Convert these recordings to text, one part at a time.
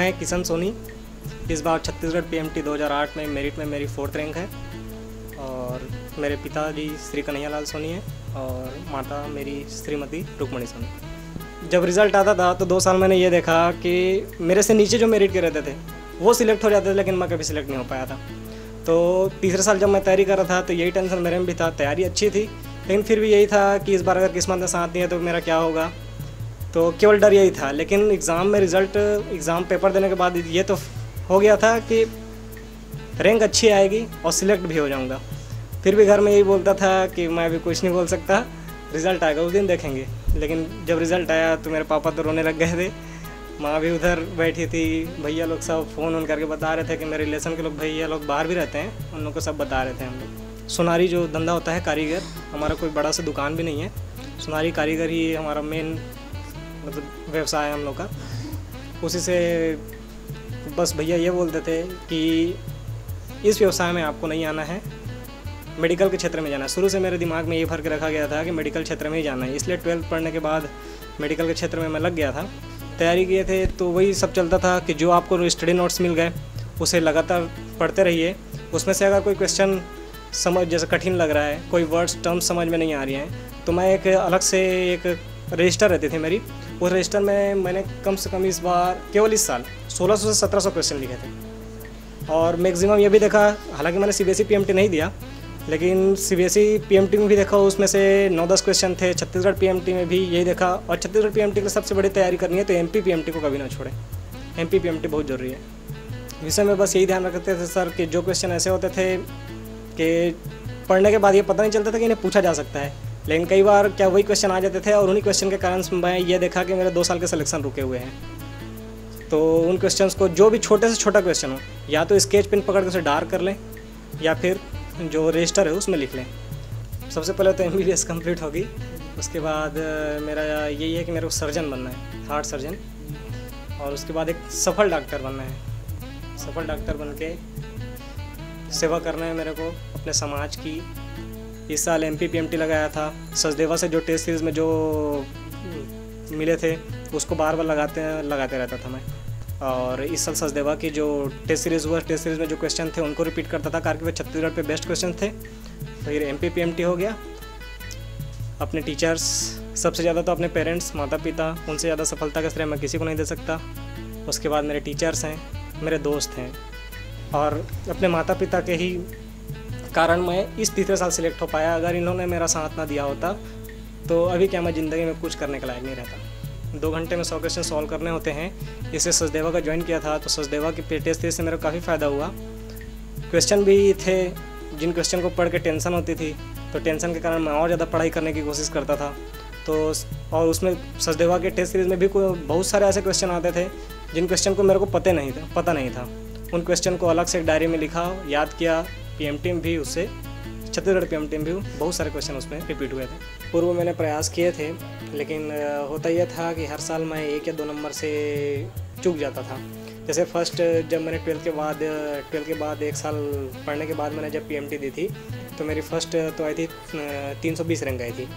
मैं किशन सोनी। इस बार छत्तीसगढ़ पीएमटी 2008 में मेरिट में मेरी 4th रैंक है और मेरे पिताजी श्री कन्हैयालाल सोनी हैं और माता मेरी श्रीमती रुक्मणी सोनी। जब रिज़ल्ट आता था तो 2 साल मैंने ये देखा कि मेरे से नीचे जो मेरिट के रहते थे वो सिलेक्ट हो जाते थे, लेकिन मैं कभी सिलेक्ट नहीं हो पाया था। तो तीसरे साल जब मैं तैयारी कर रहा था तो यही टेंशन मेरे में भी था। तैयारी अच्छी थी लेकिन फिर भी यही था कि इस बार अगर किस्मत में साथ नहीं है तो मेरा क्या होगा, तो केवल डर यही था। लेकिन एग्ज़ाम में एग्ज़ाम पेपर देने के बाद ये तो हो गया था कि रैंक अच्छी आएगी और सिलेक्ट भी हो जाऊंगा। फिर भी घर में यही बोलता था कि मैं अभी कुछ नहीं बोल सकता, रिज़ल्ट आएगा उस दिन देखेंगे। लेकिन जब रिज़ल्ट आया तो मेरे पापा तो रोने लग गए थे, माँ भी उधर बैठी थी, भैया लोग सब फ़ोन करके बता रहे थे कि मेरे रिलेशन के लोग भैया लोग बाहर भी रहते हैं, उन लोग को सब बता रहे थे। हम लोग सोनारी जो धंधा होता है कारीगर, हमारा कोई बड़ा सा दुकान भी नहीं है, सोनारी कारीगर ही हमारा मेन मतलब व्यवसाय है हम लोग का। उसी से बस भैया ये बोलते थे कि इस व्यवसाय में आपको नहीं आना है, मेडिकल के क्षेत्र में जाना है। शुरू से मेरे दिमाग में ये भर के रखा गया था कि मेडिकल क्षेत्र में ही जाना है, इसलिए 12th पढ़ने के बाद मेडिकल के क्षेत्र में मैं लग गया था। तैयारी किए थे तो वही सब चलता था कि जो आपको स्टडी नोट्स मिल गए उसे लगातार पढ़ते रहिए। उसमें से अगर कोई क्वेश्चन समझ जैसे कठिन लग रहा है, कोई वर्ड्स टर्म्स समझ में नहीं आ रही हैं, तो मैं एक अलग से एक रजिस्टर रहती थी मेरी, उस रजिस्टर में मैंने कम से कम इस बार केवल इस साल 1600 से 1700 क्वेश्चन लिखे थे। और मैक्सिमम ये भी देखा, हालांकि मैंने सीबीएसई पीएमटी नहीं दिया, लेकिन सीबीएसई पीएमटी में भी देखा उसमें से 9-10 क्वेश्चन थे। छत्तीसगढ़ पीएमटी में भी यही देखा। और छत्तीसगढ़ पीएमटी की सबसे बड़ी तैयारी करनी है तो एमपी पीएमटी को कभी ना छोड़ें, एमपी पीएमटी बहुत ज़रूरी है। विषय में बस यही ध्यान रखते थे सर कि जो क्वेश्चन ऐसे होते थे कि पढ़ने के बाद ये पता नहीं चलता था कि इन्हें पूछा जा सकता है, लेकिन कई बार क्या वही क्वेश्चन आ जाते थे और उन्हीं क्वेश्चन के कारण मैं ये देखा कि मेरे 2 साल के सिलेक्शन रुके हुए हैं। तो उन क्वेश्चंस को जो भी छोटे से छोटा क्वेश्चन हो, या तो स्केच पेन पकड़ के उसे डार्क कर लें या फिर जो रजिस्टर है उसमें लिख लें। सबसे पहले तो MBBS कंप्लीट होगी, उसके बाद मेरा यही है कि मेरे को सर्जन बनना है, हार्ट सर्जन, और उसके बाद एक सफल डॉक्टर बनना है। सफल डॉक्टर बन के सेवा करना है मेरे को अपने समाज की। इस साल MP PMT लगाया था, सचदेवा से जो टेस्ट सीरीज़ में जो मिले थे उसको बार बार लगाते रहता था मैं। और इस साल सचदेवा की जो टेस्ट सीरीज़ हुआ, टेस्ट सीरीज़ में जो क्वेश्चन थे उनको रिपीट करता था, कारण कि वे छत्तीसगढ़ पे बेस्ट क्वेश्चन थे। फिर MP PMT हो गया। अपने टीचर्स सबसे ज़्यादा तो अपने पेरेंट्स, माता पिता, उनसे ज़्यादा सफलता का श्रेय मैं किसी को नहीं दे सकता। उसके बाद मेरे टीचर्स हैं, मेरे दोस्त हैं, और अपने माता पिता के ही कारण मैं इस तीसरे साल सिलेक्ट हो पाया। अगर इन्होंने मेरा साथ ना दिया होता तो अभी क्या मैं ज़िंदगी में कुछ करने के लायक नहीं रहता। 2 घंटे में 100 क्वेश्चन सॉल्व करने होते हैं। इससे सचदेवा का ज्वाइन किया था तो सचदेवा की टेस्ट सीरीज से मेरा काफ़ी फ़ायदा हुआ। क्वेश्चन भी थे जिन क्वेश्चन को पढ़ के टेंशन होती थी, तो टेंशन के कारण मैं और ज़्यादा पढ़ाई करने की कोशिश करता था। तो और उसमें सचदेवा के टेस्ट सीरीज़ में भी बहुत सारे ऐसे क्वेश्चन आते थे जिन क्वेश्चन को मेरे को पता नहीं था। उन क्वेश्चन को अलग से एक डायरी में लिखा, याद किया। PMT में भी उससे, छत्तीसगढ़ PMT में भी बहुत सारे क्वेश्चन उसमें रिपीट हुए थे। पूर्व मैंने प्रयास किए थे, लेकिन होता यह था कि हर साल मैं 1 या 2 नंबर से चूक जाता था। जैसे फर्स्ट जब मैंने 12th के बाद 1 साल पढ़ने के बाद मैंने जब PMT दी थी तो मेरी फर्स्ट तो आई थी 320 रैंक आई थी।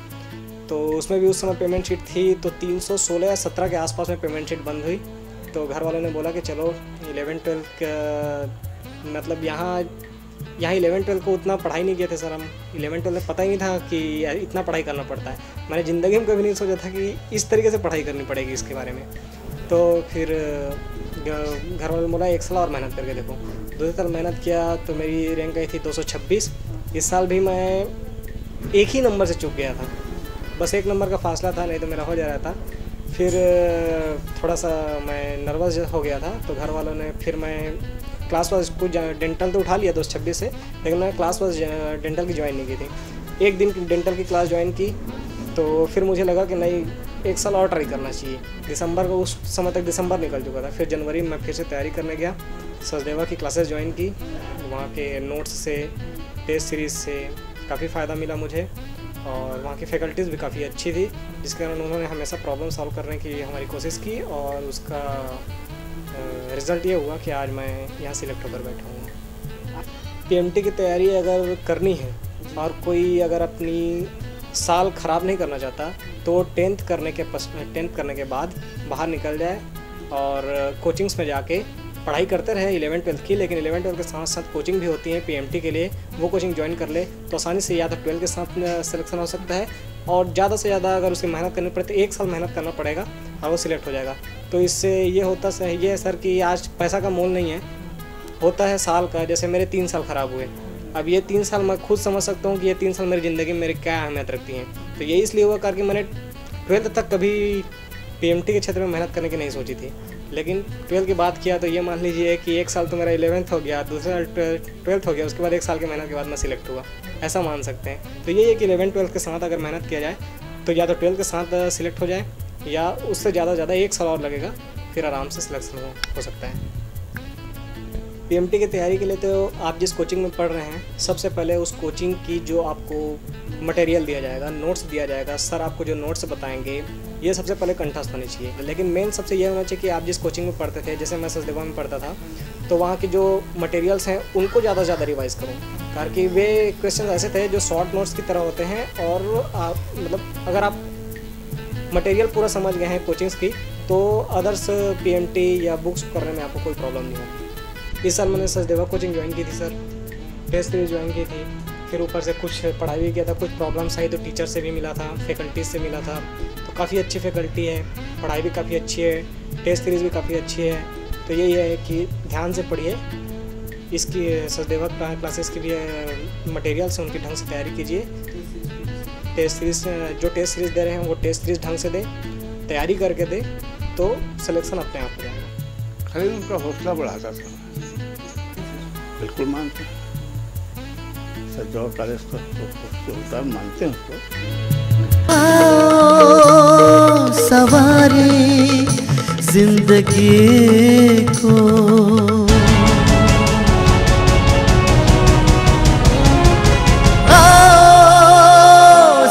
तो उसमें भी उस समय पेमेंट शीट थी तो 316 या 17 के आसपास में पेमेंट शीट बंद हुई। तो घर वालों ने बोला कि चलो 11-12 मतलब यहाँ 11-12 को उतना पढ़ाई नहीं किए थे सर हम। 11-12 में पता ही नहीं था कि इतना पढ़ाई करना पड़ता है। मैंने ज़िंदगी में कभी नहीं सोचा था कि इस तरीके से पढ़ाई करनी पड़ेगी इसके बारे में। तो फिर घर वालों ने बोला 1 साल और मेहनत करके देखो। 2 साल मेहनत किया तो मेरी रैंक आई थी 226। इस साल भी मैं 1 ही नंबर से चूक गया था, बस 1 नंबर का फासला था, नहीं तो मेरा हो जा रहा था। फिर थोड़ा सा मैं नर्वस हो गया था तो घर वालों ने, फिर मैं क्लास वाइज कुछ डेंटल तो उठा लिया 226 से, लेकिन मैं क्लास वाइज डेंटल की ज्वाइन नहीं की थी। 1 दिन डेंटल की क्लास ज्वाइन की तो फिर मुझे लगा कि नहीं 1 साल और ट्राई करना चाहिए। दिसंबर को, उस समय तक दिसंबर निकल चुका था। फिर जनवरी में मैं फिर से तैयारी करने गया, सचदेवा की क्लासेस ज्वाइन की। वहाँ के नोट्स से, टेस्ट सीरीज़ से काफ़ी फ़ायदा मिला मुझे, और वहाँ की फैकल्टीज़ भी काफ़ी अच्छी थी, जिसके कारण उन्होंने हमेशा प्रॉब्लम सॉल्व करने की हमारी कोशिश की, और उसका रिज़ल्ट ये हुआ कि आज मैं यहाँ सिलेक्ट होकर बैठा हूँ। PMT की तैयारी अगर करनी है और कोई अगर अपनी साल ख़राब नहीं करना चाहता तो 10th करने के बाद बाहर निकल जाए और कोचिंग्स में जाके पढ़ाई करते रहे 11-12 की, लेकिन 11-12 के साथ साथ कोचिंग भी होती है PMT के लिए, वो कोचिंग ज्वाइन कर ले तो आसानी से या तो 12 के साथ सिलेक्शन हो सकता है, और ज़्यादा से ज़्यादा अगर उसकी मेहनत करनी पड़े तो 1 साल मेहनत करना पड़ेगा और वो सिलेक्ट हो जाएगा। तो इससे ये होता ये है सर कि आज पैसा का मोल नहीं है, होता है साल का। जैसे मेरे 3 साल ख़राब हुए, अब ये 3 साल मैं खुद समझ सकता हूँ कि ये 3 साल मेरी ज़िंदगी में मेरी क्या अहमियत रखती हैं। तो ये इसलिए हुआ करके मैंने 12th तक कभी PMT के क्षेत्र में मेहनत करने की नहीं सोची थी, लेकिन 12th की बात किया तो ये मान लीजिए कि 1 साल तो मेरा 11th हो गया, दूसरा 12th हो गया, उसके बाद 1 साल की मेहनत के बाद मैं सिलेक्ट हुआ, ऐसा मान सकते हैं। तो ये है कि 11-12 के साथ अगर मेहनत किया जाए तो या तो 12th के साथ सिलेक्ट हो जाए, या उससे ज़्यादा 1 साल और लगेगा, फिर आराम से सिलेक्शन हो सकता है। PMT की तैयारी के लिए तो आप जिस कोचिंग में पढ़ रहे हैं, सबसे पहले उस कोचिंग की जो आपको मटेरियल दिया जाएगा, नोट्स दिया जाएगा, सर आपको जो नोट्स बताएंगे, ये सबसे पहले कंठस्थ होनी चाहिए। लेकिन मेन सबसे ये होना चाहिए कि आप जिस कोचिंग में पढ़ते थे, जैसे मैं सचदेवा में पढ़ता था, तो वहाँ के जो मटेरियल्स हैं उनको ज़्यादा से ज़्यादा रिवाइज करूँ, ताकि वे क्वेश्चन ऐसे थे जो शॉर्ट नोट्स की तरह होते हैं, और आप मतलब अगर आप मटेरियल पूरा समझ गए हैं कोचिंग्स की, तो अदर्स PMT या बुक्स करने में आपको कोई प्रॉब्लम नहीं होगी। इस साल मैंने सचदेवा कोचिंग ज्वाइन की थी सर, टेस्ट सीरीज ज्वाइन की थी, फिर ऊपर से कुछ पढ़ाई भी किया था, कुछ प्रॉब्लम्स आई तो टीचर से भी मिला था, फैकल्टीज से मिला था, तो काफ़ी अच्छी फैकल्टी है, पढ़ाई भी काफ़ी अच्छी है, टेस्ट सीरीज भी काफ़ी अच्छी है। तो यही है कि ध्यान से पढ़िए, इसकी सचदेवा क्लासेस के लिए मटेरियल्स हैं उनकी ढंग से तैयारी कीजिए। टेस्ट सीरीज जो टेस्ट सीरीज दे रहे हैं वो टेस्ट सीरीज ढंग से दें, तैयारी करके दें, तो सिलेक्शन अपने आप हो जाएगा। खाली उनका हौसला बढ़ाता था, बिल्कुल मानते हैं सचदेवा कॉलेज का होता, मानते हैं उसको। सवारी जिंदगी को,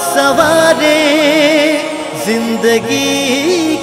सवारी जिंदगी